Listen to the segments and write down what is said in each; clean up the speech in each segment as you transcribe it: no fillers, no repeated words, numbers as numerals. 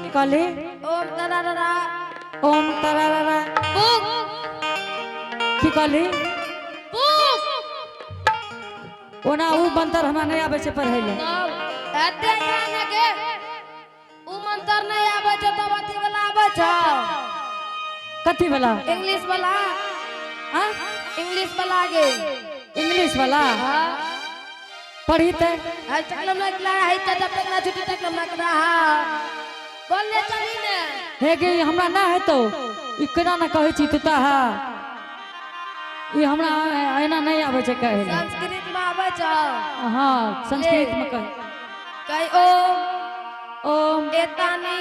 की कहली ओम तरारा ओम तरारा पुक की कहली पुक ओना उ मंत्र हमरा नहीं आवे से पढ़ै ले एते जाने के उ मंत्र नहीं आवे छ तो अथी वाला आवे छ कथी वाला इंग्लिश वाला हां इंग्लिश वाला गे इंग्लिश वाला हां पढ़ी ते हाय चलम लगला हाय त पेगना छुट्टी तक ना करा हां बोलने चली ने हे गे हमरा ना है तो ई केना ना कहै छी तू ता हा ई हमरा एना नहीं आवे छै कहै ले संस्कृत में आवे छ हां संस्कृत में कह ओम ओम एतानी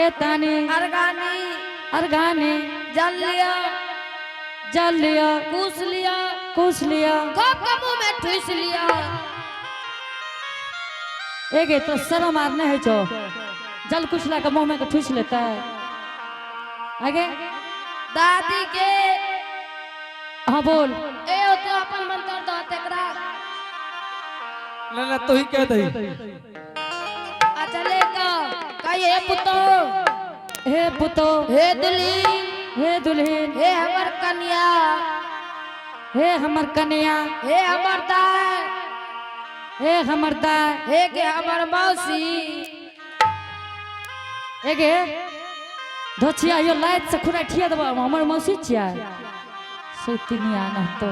एतानी अर्गानी अर्गानी जल लिया जल लिया कुछ लिया कुछ लिया कब मुंह में ठूस लिया एगे तो शर्म मार नहीं है छो जल कुछला के मुंह में के ठूस लेता है आगे दादी के हाँ बोल ए तो अपन मंत्र दो तेकरा ना तू ही कह दही आ चले का कहे पुतो हे पुतो हे दुल्हीन हे दुल्हन हे हमर कन्या हे हमर कन्या हे हमर दाय हे हमर दाय हे के हमर मौसी एगे धोछिया यो लाइट से खुरा ठिया देबा हमर मौसी छिया सोतिनिया न तो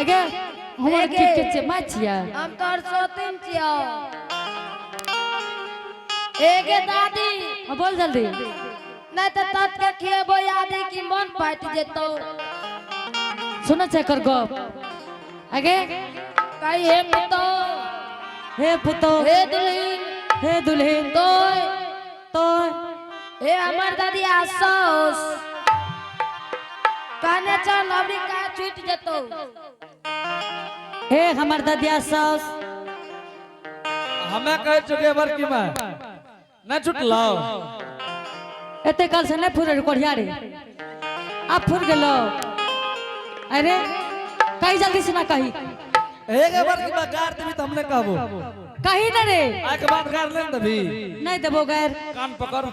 एगे हमर की के छै माछिया हम तोर सोतिन छियो एगे दादी हाँ बोल जल्दी नहीं तो तत के खिएबो यादी की मन फाट जेतो सुनो छै कर गप आगे कही हे पुतो हे पुतो हे दुल्हीन हे दुल्हन तो तो हे हमर दादी आसोस कहने चल अबरी का छूट जेतो हे हमर ददिया सास हमें कह चुके बर की मैं ना छुटलो एते काल से नहीं फुरे कोढ़िया रे आप फुर गेलो अरे कही जल्दी से ना कही एक बार की बात गार देबी तो हमने कहबो कही ना रे एक बात गार ले देबी नहीं देबो गैर कान पकड़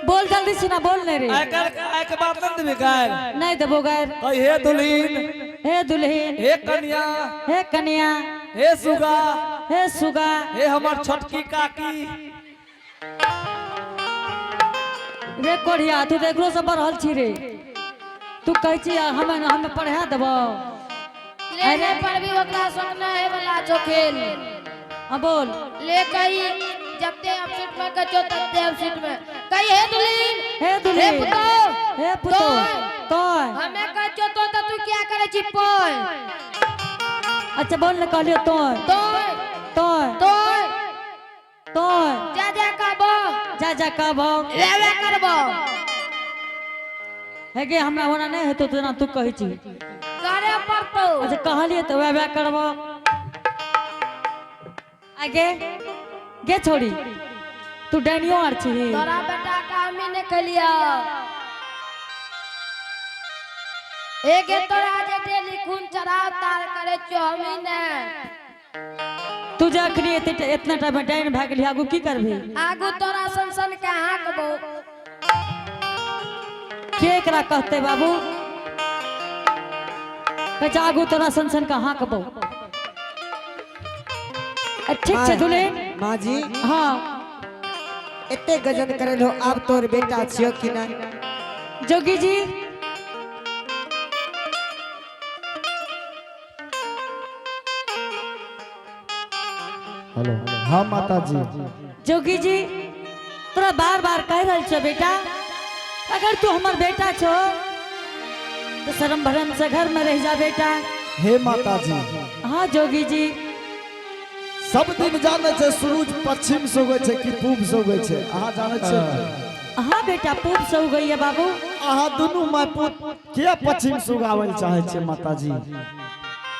बोल जल्दी से ना बोल नहीं रे एक बात ले देबी गार नहीं देबो गैर कही हे दुल्हीन हे दुल्हन हे कन्या हे कन्या हे सुगा हे सुगा हे हमर छोटकी काकी रे कोढ़िया तू देखलो से बढ़ल छी रे तू कहै छी हमें पढ़ा देबो लेने पर भी ओकरा सोचना है वाला जो खेल हाँ बोल ले कही जब ते अब सीट में कचो तब ते अब सीट में कही हे दुल्हीन हे हे दुल्हन पुतो हे पुतो तो हमें कचो तो तू क्या करे छी पोय अच्छा बोल न कहलियो तो तो तो तो तो जा जा कहबो जा कहबो लेवे करबो हे गे हमरा होना नहीं हेतो तो ना तू कहै छी करे पड़तो अच्छा कहलिए तो वे करबो आगे गे छोड़ी तू डैनियो आर छी तोरा बेटा का हमी ने कलिया एक तोरा जे डेली खून चढ़ाव तार करे छो हमी ने तू जखनी इतना टाइम में डाइन भाग गेली आगू की करबी आगू तोरा संसन के हाकबो के एकरा कहते बाबू कचा आगू तोरा सनसन का हाकबो ठीक छै दुल्हन माँ जी हाँ एते गजन करे लो आप तोर बेटा छियो कि ना जोगी जी हेलो हाँ माता जी जोगी जी तोरा बार बार कह रहल छो बेटा अगर तू हमर बेटा छो तो शर्म भरम से घर में रह जा बेटा हे माता जी हाँ जोगी जी सब दिन जाने छे सूरज पश्चिम से उगे छे कि पूर्व से उगे छे अहाँ जाने छे हाँ बेटा पूर्व से उगैया बाबू अहाँ दोनों माय पुत के पश्चिम से उगावल चाहे छे माता जी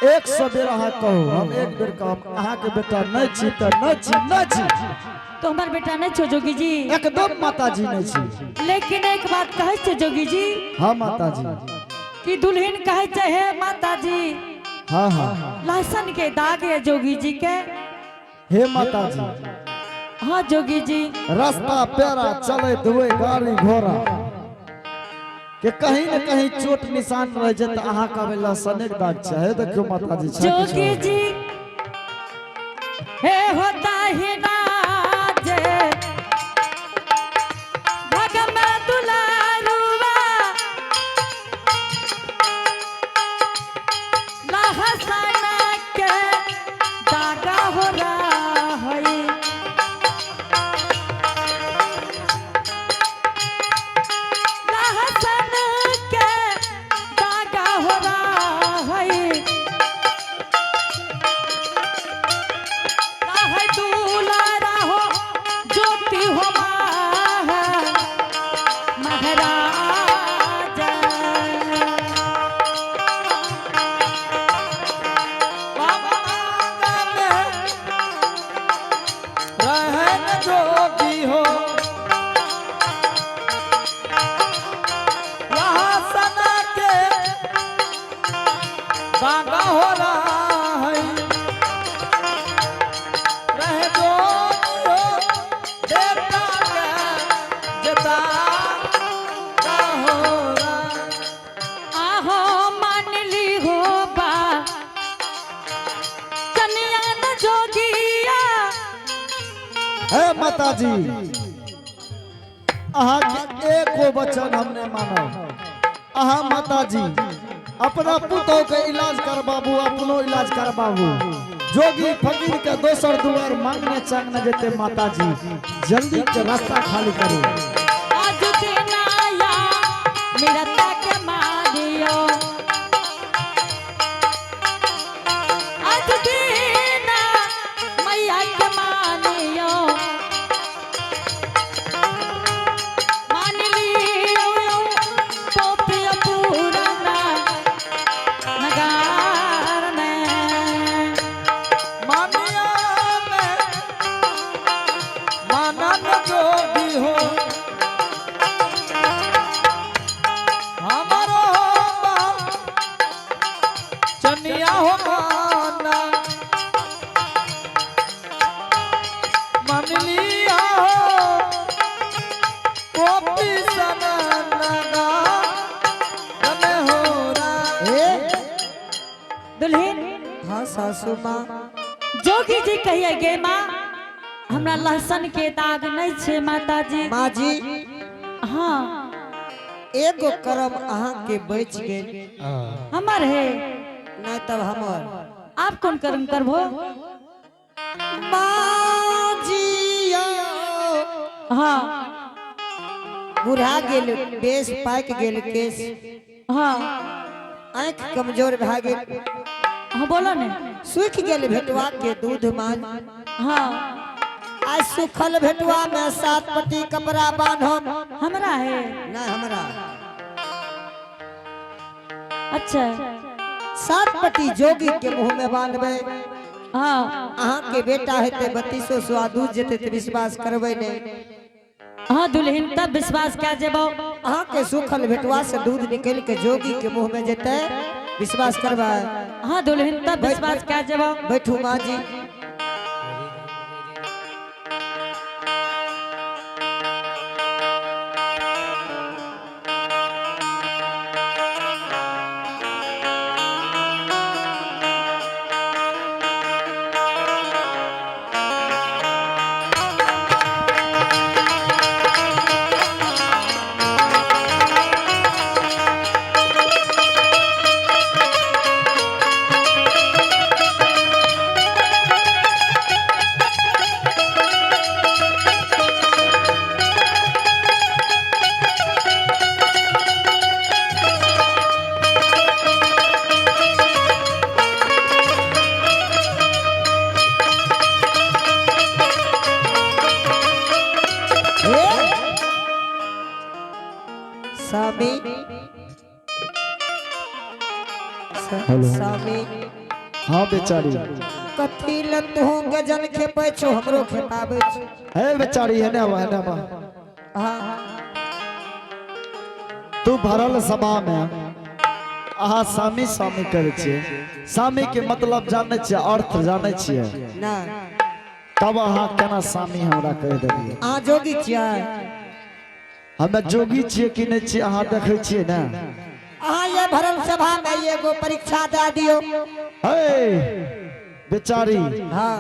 एक बेर अहाँ कहू हम एक बेर कहब अहाँ के बेटा नहीं छी त नहीं छी नहीं छी तो हमार बेटा नहीं छो जोगी जी एकदम माता जी नहीं छी लेकिन एक बात कहे छो जोगी जी हाँ माता जी कि दुल्हन कहे छे हे माता जी हाँ हाँ लहसन के दाग है जोगी जी के। हे माता जी, हाँ जोगी जी, रास्ता पेरा चले दुए गाड़ी घोड़ा के कहीं न कहीं चोट निशान रह जाता अहाँ का बेला सनेक दाग चाहे। देखो माता जी जोगी जी हे होता ही राजे भगम दुलारुआ लहसन के दागा हो रहा है। लहसन के दागा हो रहा है। है दुलारा हो ज्योति हो महाराजा। रहन जोगी हो यहाँ सना के बागा हो रहा है। रह जोगी हो देवता के जता का हो रहा। आहो मान ली हो बा कन्या न जोगिया। हे माता जी, अहाँ के एको वचन हमने मानो। अहाँ माता जी अपना पुतोह के इलाज करबाबू, अपनो इलाज करबाबू। जोगी फकीर के दोसर दुआर मांगने चांगने जेते माता जी, जल्दी के रास्ता खाली करो। आज दिन आया मिरता के मारियो। आज दिन मैया के मानियो। मान लियो पोपिया पुराना नगार में। मानिया में मानन जोगी हो हमारो चनिया हो माना मन लिया हो गोपी सना लगा तने हो रहा। ए दुल्हन हाँ सासू माँ, जोगी जी कहिए गे माँ हमरा लहसन के दाग नहीं छे माता जी। माँ जी हाँ एगो करम अहाँ के बच गेल, हमर है। नहीं तब हमर। आप कौन कर्म करबो? माँ जी हाँ बुढ़ा गेल, बेस पाक गेल केस, हाँ आँख कमजोर भा गेल, हाँ बोलो ने। सूख गेल भेटवा के दूध मान। हाँ आज सुखल भेटवा में 7 पट्टी कपड़ा बांधम। हमरा है। ना हमरा अच्छा 7 पट्टी जोगी के मुंह में बांधबे। हाँ अहाँ के बेटा हेते 3200 स्वादूज जेते ते विश्वास करबे नहीं। हाँ दुल्हन तब विश्वास क्या जेबो। अहाँ के सुखल भेटवा से दूध निकल के जोगी के मुंह में जेते विश्वास करबे। हाँ दुल्हन तब विश्वास क्या जेबो। बैठू माँ जी। स्वामी हेलो। स्वामी हाँ बेचारी, कथी ल तू गजन खेपै छो, हमरो खेपाबै छो। हे बेचारी, है ना हाँ तू भरल सभा में अहाँ सामी सामी करे छिए सामी के मतलब जाने छिए अर्थ जाने छिए ना तब अहाँ केना सामी हमरा कह देलिए अहाँ जोगी छियै हमें जोगी छिए कि नहीं छिए अहाँ देखे छिए ना अहाँ ये भरल सभा में एगो परीक्षा दे दियो हे बेचारी हाँ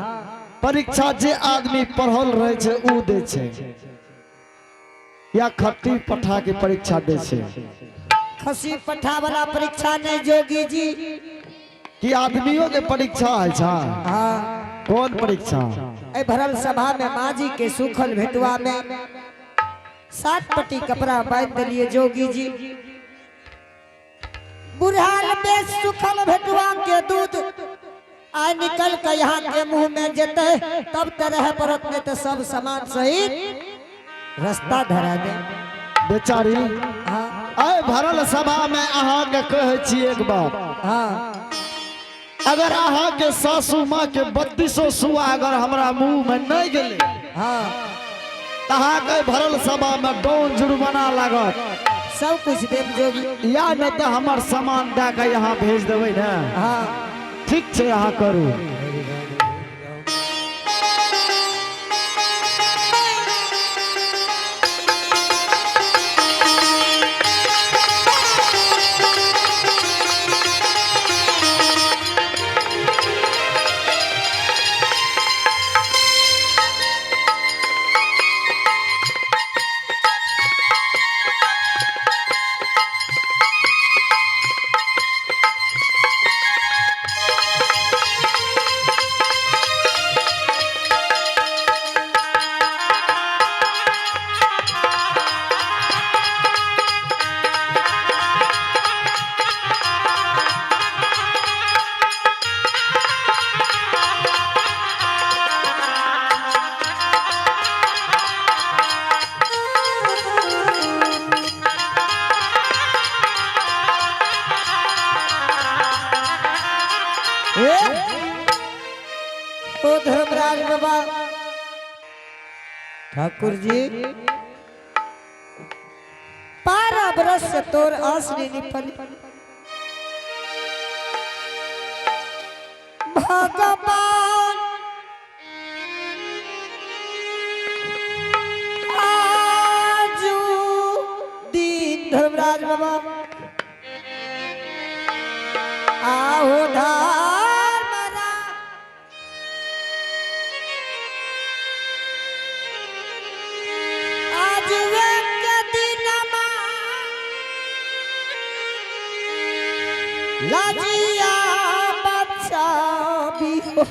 परीक्षा जे आदमी पढ़ल रहे छे ऊ दे छे या खट्टी पठा के परीक्षा दे छे खसी पठा वाला परीक्षा नहीं जोगी जी कि आदमियों के परीक्षा है छा हाँ कौन परीक्षा ए भरल सभा में माजी के सूखल भेटुआ में 7 पट्टी कपड़ा बांध दिलिए जोगी जी बुढ़ाल में सूखल भेटुआ के दूध आ निकल के यहाँ के मुंह में जेते तब तरह परत में तो सब सामान सहित रास्ता धरा दे बेचारी हाँ आय भरल सभा में अहाँ के कहे छी एक बात हाँ अगर अहाँ के सासू माँ के 3200 सुआ अगर हमरा मुंह में नहीं गेले हाँ अहाँ के भरल सभा में डोन जुर्माना लागत सब कुछ देव जोगी या नहीं तो हमार सामान दे के यहाँ भेज देवे ना हाँ ठीक छे अहाँ करू ओ धर्मराज बाबा ठाकुर जी 12 बरस से तोर आस नहीं निपल भगवान आजू दीन धर्मराज बाबा आओ धर्मरा आज के दिनमा लाजिया बच्चा भी हो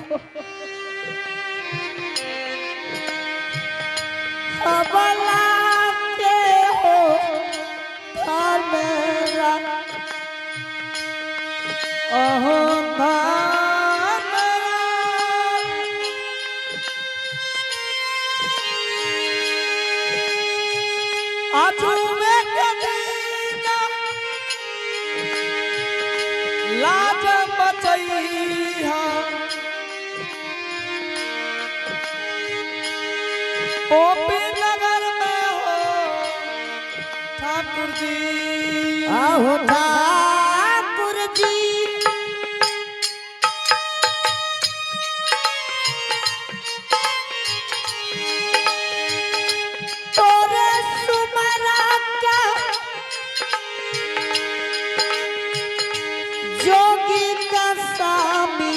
अबला के हो धर्मरा अहो लाज बचैहा ओपी नगर में हो ठाकुर जी आहो ठाकुर जी तोरे सुमरा का जोगी का स्वामी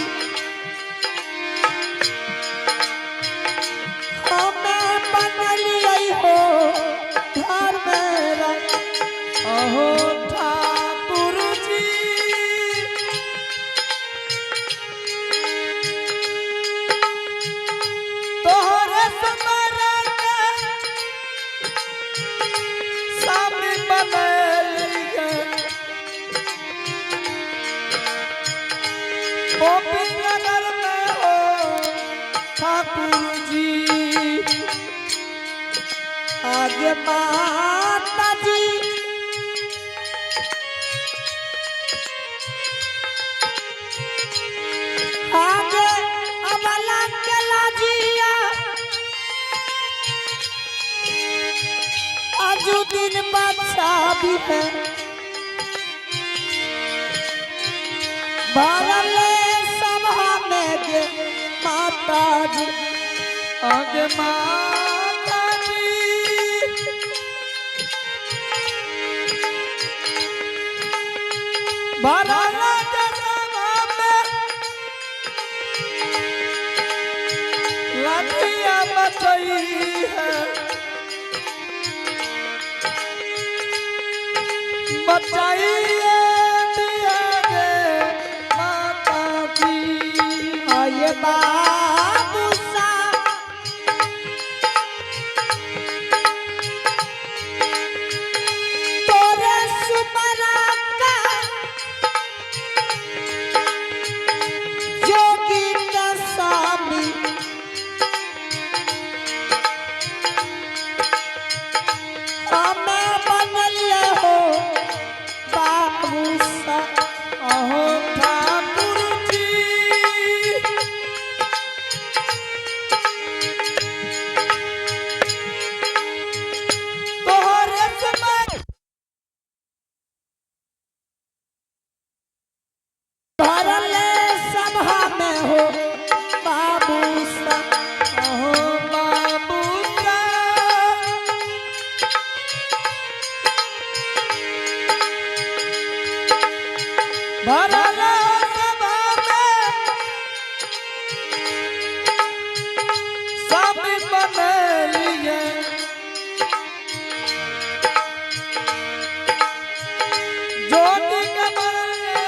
हमें बनलिए हो धर्मरा अहो ठाकुर जी तोहरे समरा के सामने बनलिए ओपी नगर में हो ठाकुर जी आगे माता जी आगे अबला के लाजिया आजू दिन बादशाह भी है भरल सभा में गे माता जी आगे माता जी भरल सभा में लड़िया बचई है बचाइए दिया गे माता जी आये बाबू साहब तोरे सुमरा का जोगी का स्वामी हमें बनलिए हो बाबू साहब अहो ठाकुर जी तोहरे समय भरल सभा में हो बाबू साहब अहो बाबू का भरल सभा में सब बनलिए ज्योति के बनलिए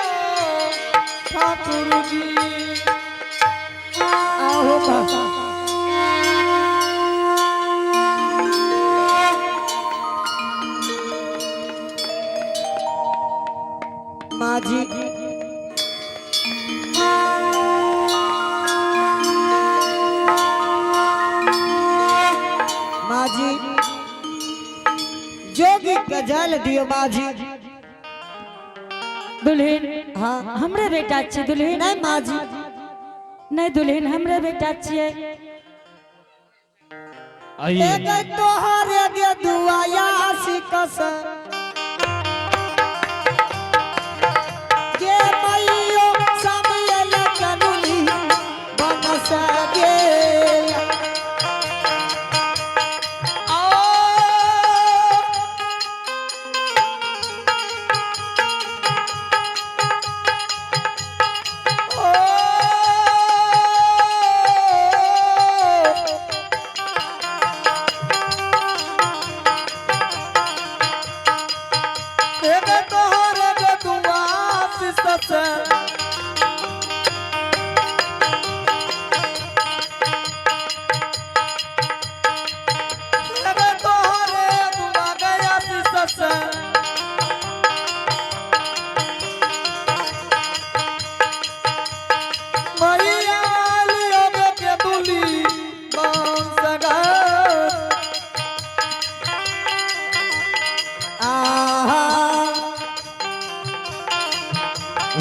ठाकुर जी आहो बाबा माँ जी माँ जी जोगी का जल दियो माँ जी दुल्हन हाँ हमरे बेटा छी दुल्हन नहीं माँ जी नहीं दुल्हन हमरे बेटा छियै एक तोहरे गे दुआया सिकस गे मैयो सामयल कनुली बनस गेल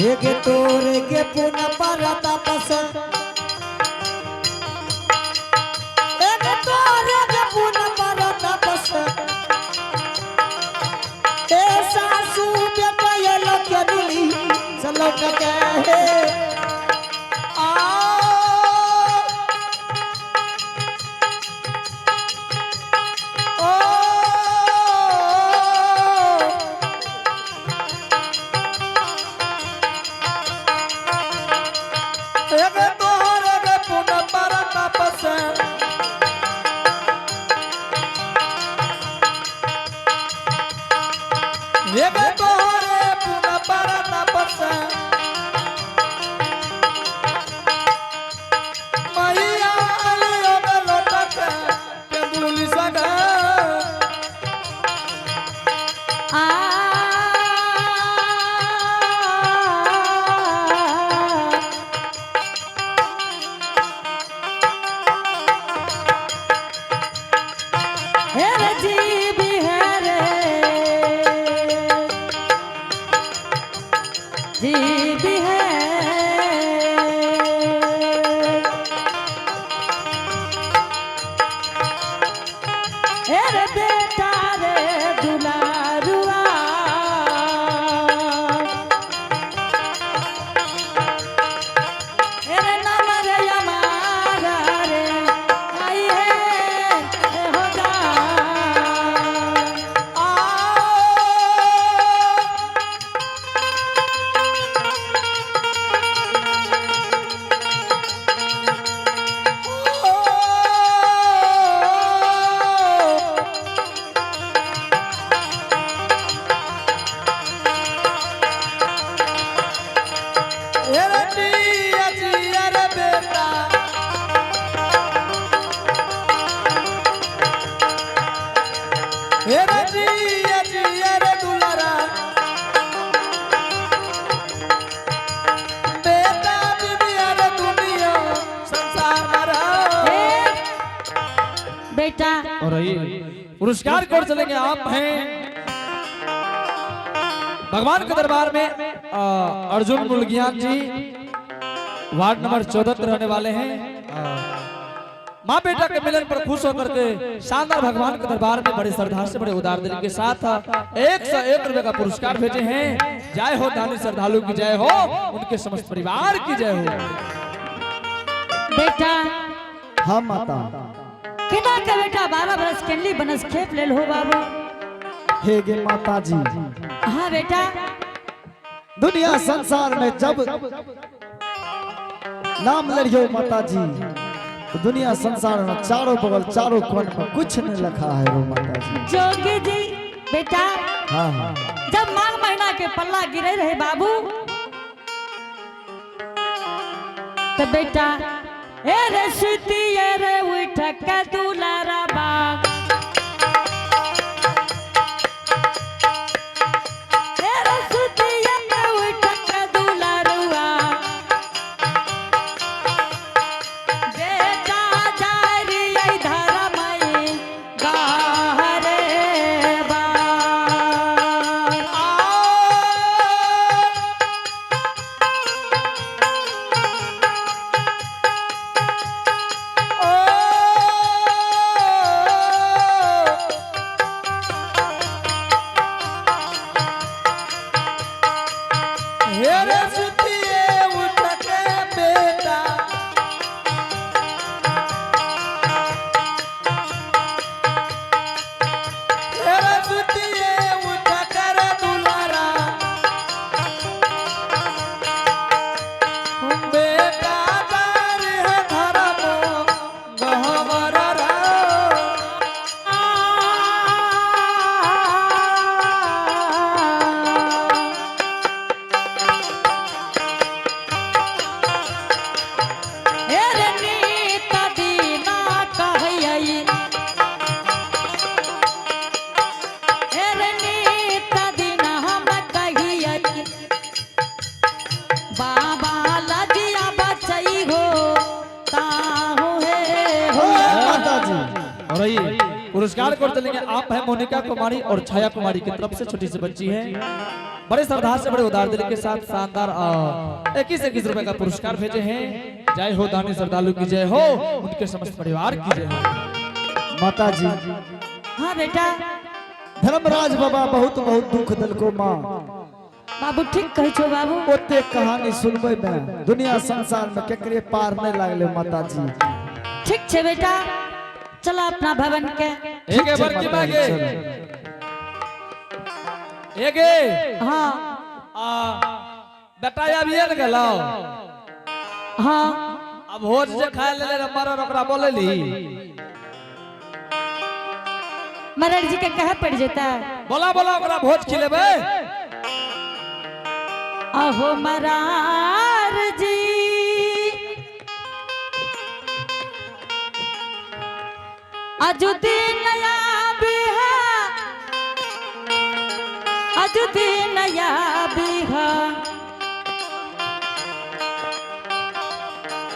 हेगे तोरे के पुन पर तपस हेगे तोरे के पुन पर तपस ए सासू बेटा ये लोग के दुली चलो के हे हेरे जिया जिया रे बेटा हेरे जिया जिया रे दुलारा बेटा बिबिया रे दुनिया संसार में रहो। बेटा और ये पुरस्कार कर चलेंगे आप हैं भगवान के दरबार में अर्जुन मुलगियान जी वार्ड नंबर 14 में रहने वाले हैं। माँ बेटा के मिलन पर खुश होकर के शानदार भगवान के दरबार में बड़े श्रद्धा से बड़े उदार दिल के साथ 101 रुपए का पुरस्कार भेजे हैं। जय हो दानी श्रद्धालु की जय हो, उनके समस्त परिवार की जय हो। बेटा हाँ माता। किना के बेटा 12 बरस केनली बनस खेप लेल हो बाबू। हे गे माता जी, हाँ बेटा दुनिया संसार में जब नाम लड़ियो माता जी तो दुनिया संसार में चारों बगल चारों कोण में कुछ नहीं लिखा है रो माता जी। जोगी जी बेटा हाँ हाँ जब माघ महीना के पल्ला गिरे रहे बाबू तो बेटा ए रे सुती ए रे उठ के दुलारा बाग ए रे सुती ए रे उठ के दुलारुआ बेटा जारी आई धरमई गाहरे बा हेरे सुतिए उठ के बेटा हेरे सुतिए उठ कर दुलारा बेटा दार है धर्मो गहवर राव। हेरे नीत दीना कहई हेरे नीत दीना हम कहिई बाबा लजिया बचई हो ताहु हे हो। माता जी। और ये पुरस्कार को चलेंगे आप हैं मोनिका कुमारी और छाया कुमारी की तरफ से छोटी सी बच्ची है। बड़े श्रद्धा से बड़े उदार दिल के साथ शानदार 21 रुपए का पुरस्कार भेजे हैं। जय हो दानी श्रद्धालु की जय हो, उनके समस्त परिवार की जय हो। माता जी हाँ बेटा धर्मराज बाबा बहुत बहुत दुख दिल को माँ बाबू ठीक कह छो बाबू। ओते कहानी सुनबे में दुनिया संसार में केकरे पार नहीं लागले माता जी। ठीक छे बेटा चला अपना भवन के एक बार की मांगे एक हाँ बेटा अभी न गेलो हाँ अब भोज जे खाए ले मरर ओकरा बोलेली मरर जी के कहे पड़ जेता बोला बोला ओकरा भोज खिलेबे। अहो मरार जी अजुदीन नया बिहा अजुदीन नया बिहा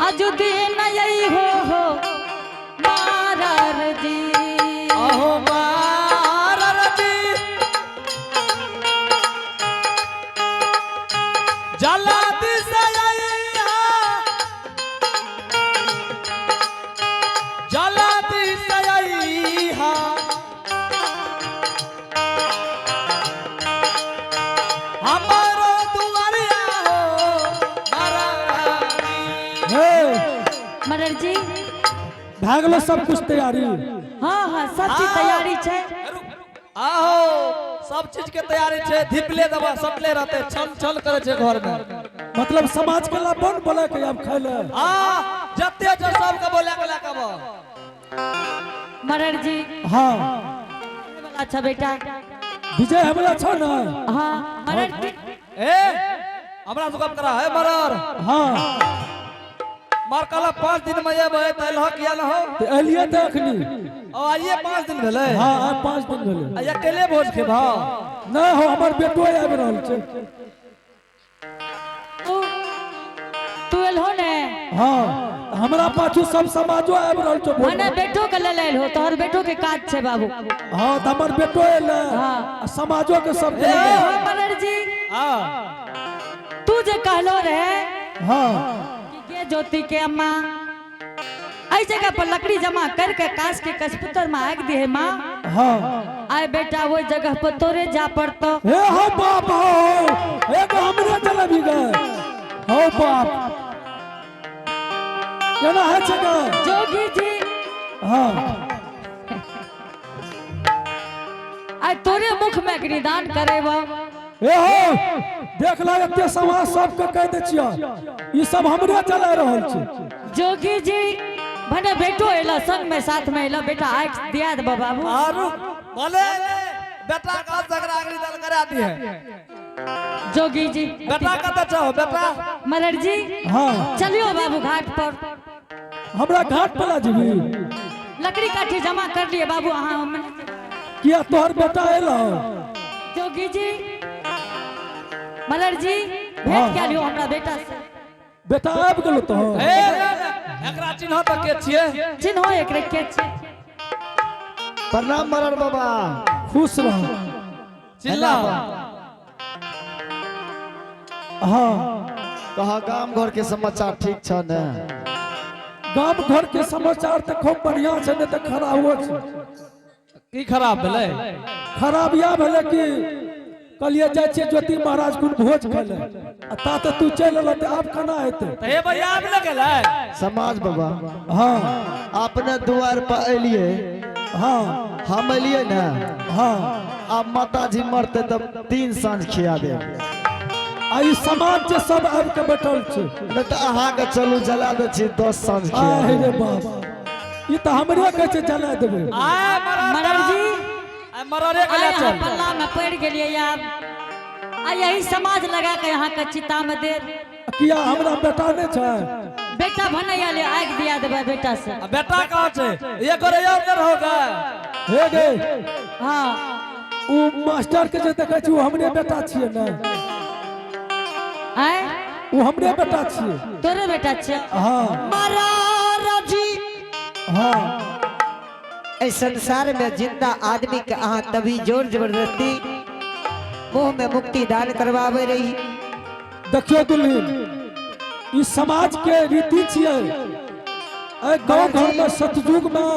अजुदीन यही हो मारार जी। अहो मारर दी जला दिसैया जला दिसैया हमारो दुआरिया हो मरारी। मरर जी भागलो सब कुछ तैयारी। हाँ हाँ सब चीज तैयारी छे। आओ सब चीज के तैयारी छे। धिपले दबा सटले रहते छल छल करे छे घर में। मतलब समाज के ला बन बोले के अब खाइले आ जत्ते जो सब के बोला के लाकब। मरर जी हाँ अच्छा बेटा विजय हमला छ ना। हाँ मरर जी ए हमरा तो कब करा है मरर हाँ मार काला 5 दिन में ये बहे तैल हो किया न हो तो एलिए तो अखनी और आइए 5 दिन भेले हाँ आज 5 दिन भेले आ अकेले भोज के भाव नहीं हो हमर बेटो आबि रहल छै तू एलहो ने हाँ हमरा पाछू सब समाजो आबि रहल छै मने बेटो के ले लेल हो तोहर बेटो के काज छे बाबू हाँ तो हमर बेटो एले हाँ। आ समाजो के सब ए एले। हो मनर जी हां तू जे कहलो रहे हाँ कि गे ज्योति के अम्मा ऐ जगह पर लकड़ी जमा करके काश के कचपुतर में आग दी है माँ हाँ आए बेटा वो जगह पर तोरे जा पड़तो हे हो बाप हो एगो हमरे चले भी गए हो बाप केना है जगह जोगी जी हाँ आए तोरे मुख में निदान करेबो ए हो देख ला एते समाज सबके कह दे छिया ई सब हमरे चला रहल छै जोगी जी भने बेटो एला संग में साथ में एला बेटा आग दिया दे बाबू आरु बोले बेटा का झगड़ा अगली दल करा दी है जोगी जी बेटा का तो चाहो बेटा मलर जी हाँ चलियो बाबू घाट पर हमरा घाट पर जीवी लकड़ी काठी जमा कर लिए बाबू अहाँ हमने किया तोहर बेटा एला जोगी जी मलर जी भेंट क्या लियो हमरा बेटा से बेटा आबि गेलो तो ए एकरा चिन्ह त के छिए चिन्हो एक रखे छे प्रणाम मरर बाबा खुश रहो चिल्ला हाँ कहा गाम घर के समाचार ठीक छ ने गाम घर के समाचार तो खूब बढ़िया छै ने तो खराब हो छै की खराब भेले खराब या भेले कि कलिए जाय छै ज्योति महाराज कुन भोज खेले आ ता तो तू चल एला त आब केना हेतै त हे भैया आब लगेला समाज बाबा हाँ अपने द्वार पर एलिए हाँ हम एलिए ना हाँ अब माता जी मरते तब 3 साँझ खिया दे आ ई समाज जे सब आबि के बैठल छै नहीं तो अहाँ के चलू जला दे छी 10 साँझ खिया आहे दे रे बाप ई तो हमरे कहै छै जला देबै आ मलर जी मररे के ले आए चल पल्ला में पड़ गेलिए यार आ यही समाज लगा के यहाँ के चिता में दे किया हमरा बेटा ने छै बेटा भन्ने ले आग दिया देबे बेटा से आ बेटा कहाँ छै ये करे यार कर होगा हे गे हाँ उ मास्टर के जे देखै छी उ हमरे बेटा छियै ने आए उ हमरे बेटा छियै तोरे बेटा छे हाँ महाराज जी हाँ इस संसार में जिंदा आदमी के अहाँ तभी जोर जबरदस्ती मुंह में मुक्ति दान करवावे रही देखियो दुल्हन ई समाज के रीति छियै ए गांव घर में सतयुग में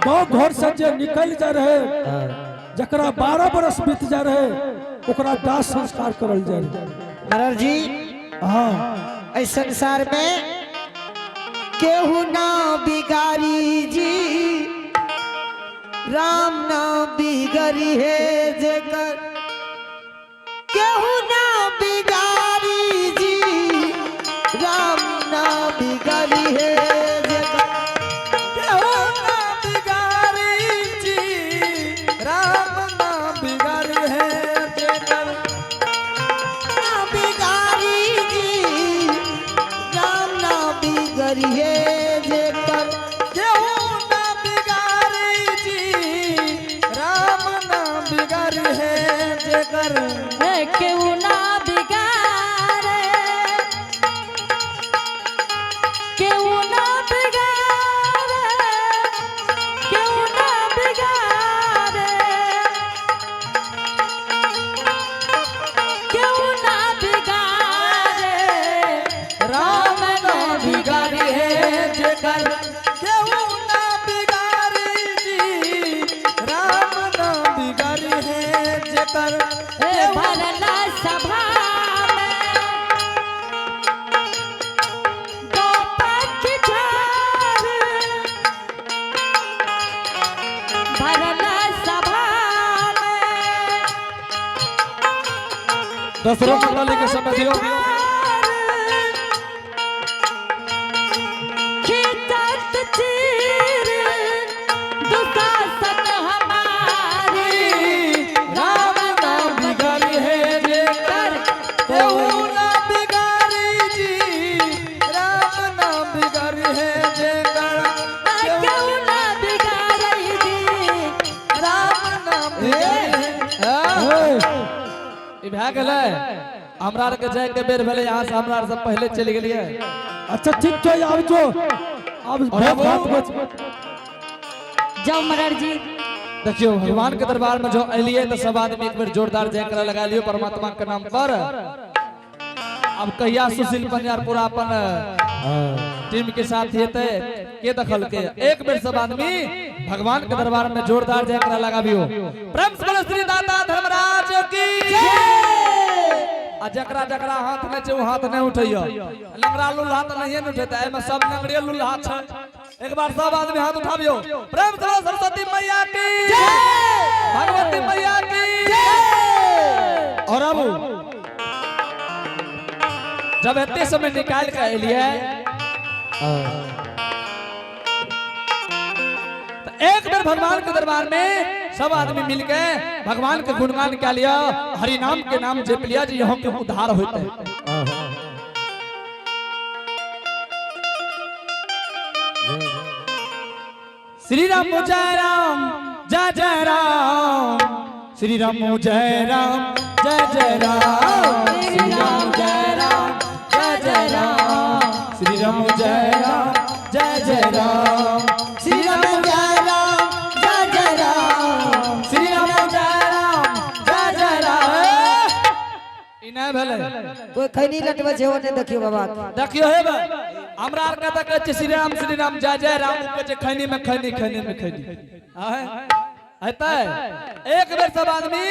गांव घर से जे निकल जा रहे जकरा 12 बरस बीत जा रहे ओकरा दाह संस्कार करल जाय महाराज जी हाँ इस संसार में केहू ना बिगारी जी राम ना बिगड़ी है जेकर केहू ना बिगारी जी राम ना बिगड़ी है जेकर केहू ना बिगारी जी राम ना बिगारी है जेकर ना बिगारी जी राम ना बिगड़ी है जेकर केहू ना बिगारी जी राम ना बिगारी है जेकर केहू ना बिगाड़े केहू ना बिगाड़े केहू ना बिगाड़े केहू ना बिगाड़े राम ना बिगारी है जेकर केहू ना बिगारी जी राम ना बिगारी है जेकर भरला सभा में गोपक झार भरला सभा में दशरथ मंडली के समय दियो खिंचत चीर दुशासन हमारी राम ना बिगारी है जेकर केहू ना भए गेलै हमरा आर के जाय के बेर भेलै यहाँ से हमरा आर सब पहले चलि गेलिए अच्छा ठीक छै आब जो अब और अब जाओ मगर जी देखियो भगवान के दरबार में जो अलिए तो सब आदमी एक बेर जोरदार जयकारा लगा लियो परमात्मा के नाम पर। अब कहिया सुशील पंजारपुर अपन टीम के साथ हेते के दखल के एक बेर सब आदमी भगवान के दरबार में जोरदार जयकारा लगाबियो। प्रेम से बोलो श्री दाता धर्मराज की आ जकरा जकरा हाथ में छै वो हाथ नहीं उठैयो लंगड़ा लुल्हा त नहीं उठेता एमे सब लंगड़े लुल्हा छै। एक बार सब आदमी हाथ उठाबियो। प्रेम से सरस्वती मैया की भगवती मैया की और अब जब इतने समय निकाल के एलिए तो एक बार भगवान के दरबार में सब आदमी मिलके भगवान के गुणगान क्या लिया हरि नाम के नाम जप लिया जी यहाँ के उद्धार होते हैं। श्री राम जय राम जय जय राम श्री राम जय राम जय जय राम श्री राम जय राम जय जय राम श्री राम जय राम जय जय राम श्री राम जय राम जय जय राम श्री राम जय राम जय जय राम। इने भेले कोई खैनी लटवे छै ओने देखियो बाबा देखियो हे बा हमरा आर कहता कहै श्री राम जय जय राम कहै छै खैनी में खैनी खैनी में खैनी हेतै एक बेर सब आदमी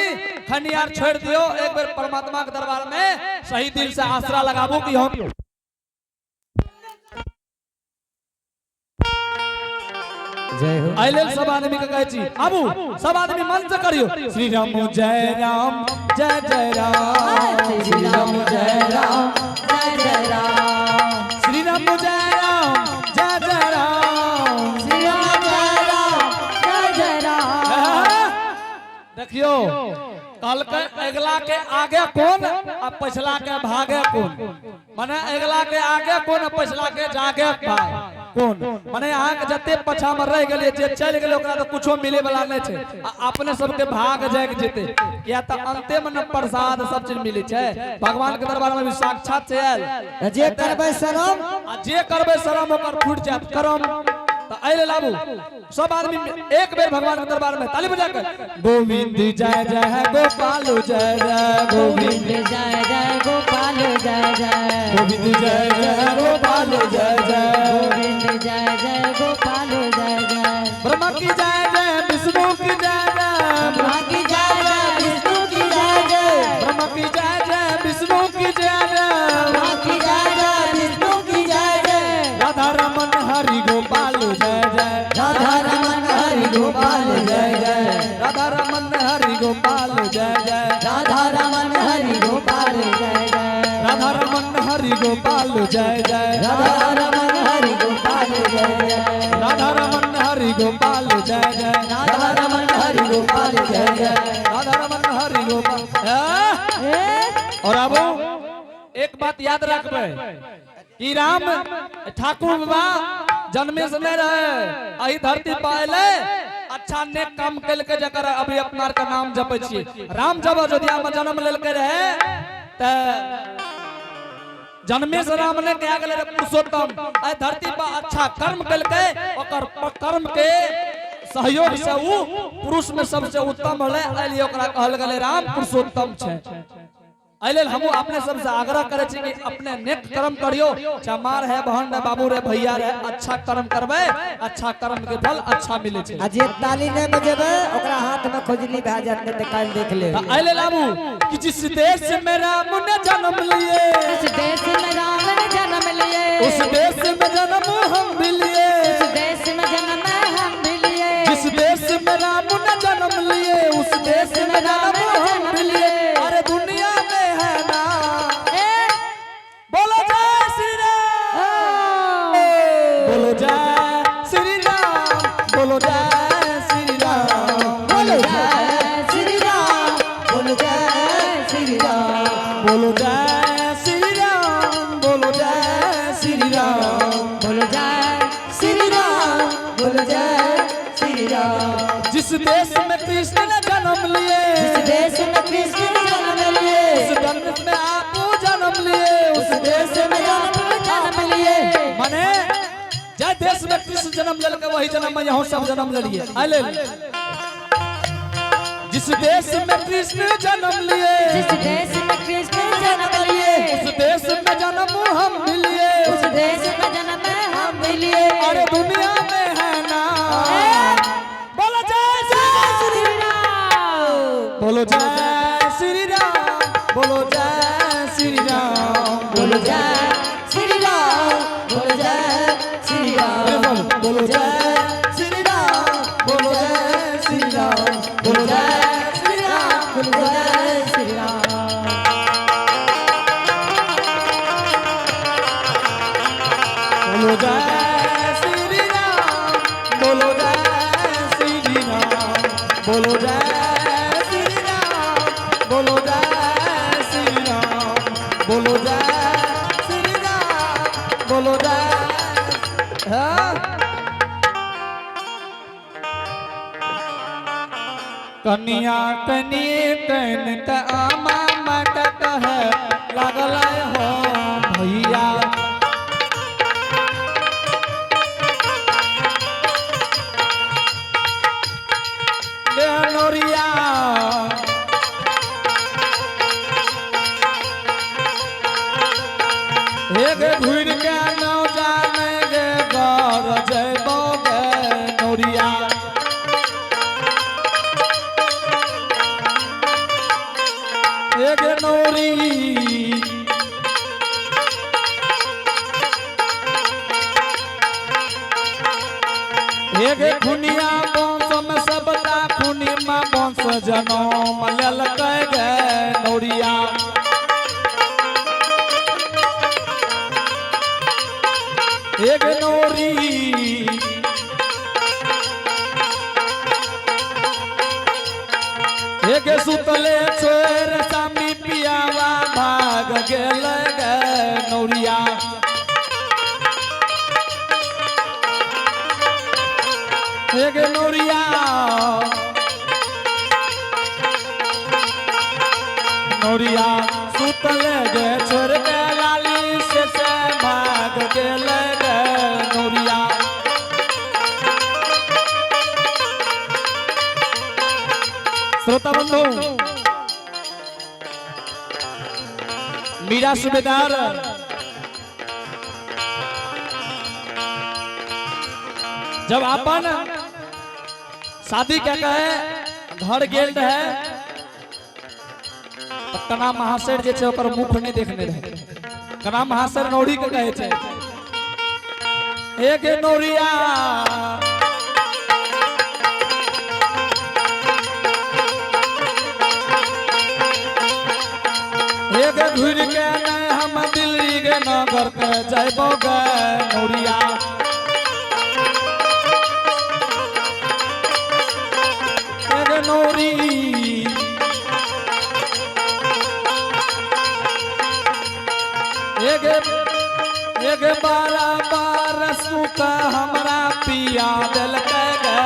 खैनी आर छोड़ दियो एक बेर परमात्मा के दरबार में सही दिल से आसरा लगाबो कि हम जय हो आइले सब आदमी के कहै छी आबू सब आदमी मन से करियो श्री राम जय राम जय जय राम श्री राम जय राम जय जय राम श्री राम जय राम जय जय राम श्री राम जय राम जय जय राम। देखियो कल के अगला के आगे कौन और पिछला के भागे कौन माने अगला के आगे कौन और पिछला के जागे कौन माने यहाँ के जते पछा में रह गए जे चल गए ओकरा तो कुछो मिले वाला नहीं छे अपने सबके भाग जाग जेते या तो अंते में न प्रसाद सब चीज मिले छे भगवान के दरबार में भी साक्षात छे आयल जे करबै शरम आ जे करबे शरम ओकर फूट जात करम तो आइले लाबू सब आदमी एक बेर भगवान के दरबार में ताली बजा के गोविंद जय जय गोपाल जय जय गोविंद जय जय गोपाल जय जय गोविंद जय जय गोपाल जय जय गोविंद जय जय गोपाल जय जय ब्रह्मा की जय जय विष्णु की जय जय ब्रह्मा की जय जय विष्णु की जय जय ब्रह्मा की जय जय विष्णु की जय जय ब्रह्मा की जय जय विष्णु की जय जय राधा रमन हरि गोपाल जय जय राधा रमन हरि गोपाल जय जय राधा रमन हरि गोपाल जय जय राधा रमन हरि गोपाल जय जय राधा रमन हरि गोपाल जय जय राधा रमन हरि गोपाल जय जय राधा रमन हरि गोपाल जय जय राधा रमन हरि गोपाल जय जय राधा रमन हरि गोपाल और अब एक बात याद रखबे कि राम ठाकुर बाबा जन्मे से नहीं रहे अही धरती पाले अच्छा नेक काम कल के जकर अभी अपना का नाम जपे छी राम जब अयोध्या में जन्म लेके रहे त जन्मे से राम ने क्या गेले पुरुषोत्तम अही धरती पर अच्छा कर्म कल के ओकर कर्म के सहयोग से उ पुरुष में सबसे उत्तम हले एलिए ओकरा कहल गेले राम पुरुषोत्तम छे। अइले हम अपने सबसे आग्रह करे छी कि अपने नेक कर्म करियो चमार है बहन है बाबू रे भैया रे अच्छा कर्म करबे अच्छा कर्म के फल अच्छा मिले छे। आ जे ताली नहीं बजेबे ओकरा हाथ में खोजली भए जात त काल देख ले अइले लाबू कि जिस देश में राम ने जन्म लिए इस देश में राम ने जन्म लिए उस देश में जन्म हम भी लिए इस देश में जन्म हम भी लिए जिस देश में राम ने जन्म लिए उस देश में जन्म हम भी लिए अरे दुनिया में है ना बोलो जय श्री राम बोलो जय श्री राम बोलो जय श्री राम बोलो जय श्री राम बोलो जय श्री राम बोलो जय श्री राम बोलो जय श्री राम बोलो जय श्री राम बोलो जय श्री राम जिस देश में कृष्ण ने जन्म लिए इस देश में कृष्ण ने जन्म लिए देश में कृष्ण जन्म ले के वही जन्म में यहाँ सब जन्म ले लिए आले जिस देश में कृष्ण जन्म लिए जिस देश में कृष्ण जन्म लिए उस देश में जन्म हम भी लिए उस देश में जन्म हम भी लिए अरे दुनिया में है ना बोलो जय श्री राम बोलो जय श्री राम बोलो जय श्री राम बोलो जय श्री राम बोलो जय श्री राम बोलो जय श्री राम बोलो जय श्री राम बोलो जय श्री राम बोलो जय श्री राम बोलो जय श्री राम बोलो जय श्री राम बोलो जय श्री राम बोलो जय श्री राम बोलो जय श्री राम बोलो जय हाँ? कन्या कनिए कन त आमा मटक है लागल हो भैया नोरिया एक घूर के नौ जाने गे घर जयबो गे नोरिया एक नोरी एक खुनिया बंश में सबटा खुनिमा बंश जनम लेल गे नोरिया एक नोरी एक सुतले छोर सामी पियावा भाग गेल गे नोरिया एक नोरिया नोरिया सुतले गे छोर के लाली से भाग गेल गे नोरिया श्रोता बंधु मीरा सूबेदार जब अपन शादी क्या कहे घर गेल रहे तो कना महाशर जे छे ओकर मुख नहीं देखने रहे कना महाशर नौरी के कहे छे एक नौरिया एक घूर के नहीं हम दिल्ली के नगर के जयबो गे नौरिया एक नौरी एक बारा बार सुख हमरा पिया दिल के गे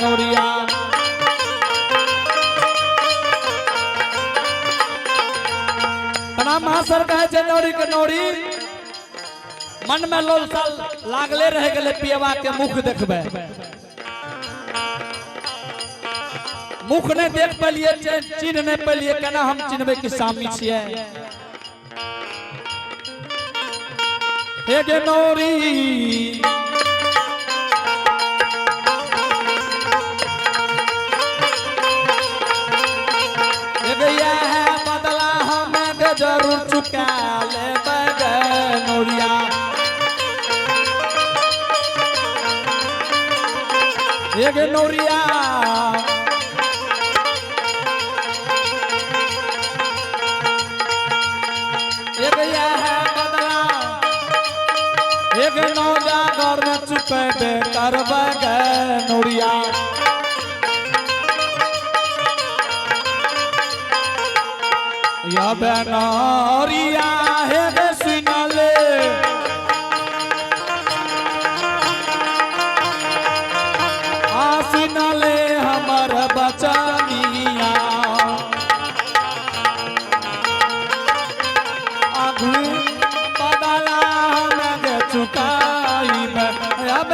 नौरिया महाशर कहे छे नौरी के नौरी मन में लोलसा लागले रह गेले पियवा के मुख देखबे मुख नहीं देख पेलिए चिन्ह नहीं पेलिए केना हम चिन्हबे कि स्वामी छिए हे गे नौरी है बदला हमें जरूर चुका ले गे नौरिया एक नौरिया एक है बदला एक नौजागर में चुके करबे गे नौरिया या बनौरिया है सुनले सुनले हमर बचनिया आगू बदला हमें चुकाई अब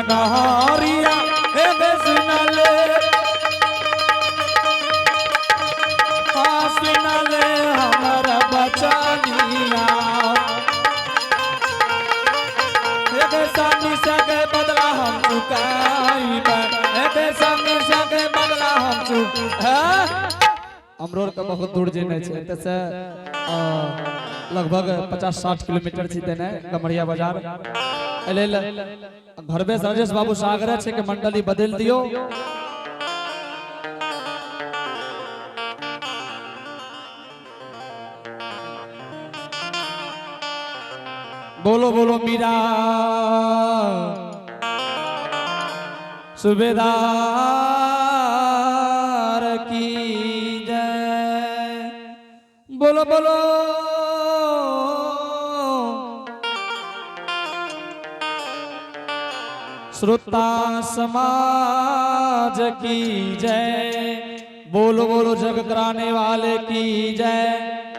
नहरिया हे सुनले सुनले हमारा बचनिया हे सानी सके बदला हम चुकाई हे सानी सके बदला हम चुका हमरो के बहुत दूर जेने छै त से लगभग 50-60 किलोमीटर छी देने कमरिया बाजार एलेल घरबे राजेश बाबू से आग्रह छै कि मंडली बदल दियो बोलो बोलो मीरा सुबेदार की जय बोलो बोलो श्रोता समाज की जय बोलो बोलो जग कराने वाले की जय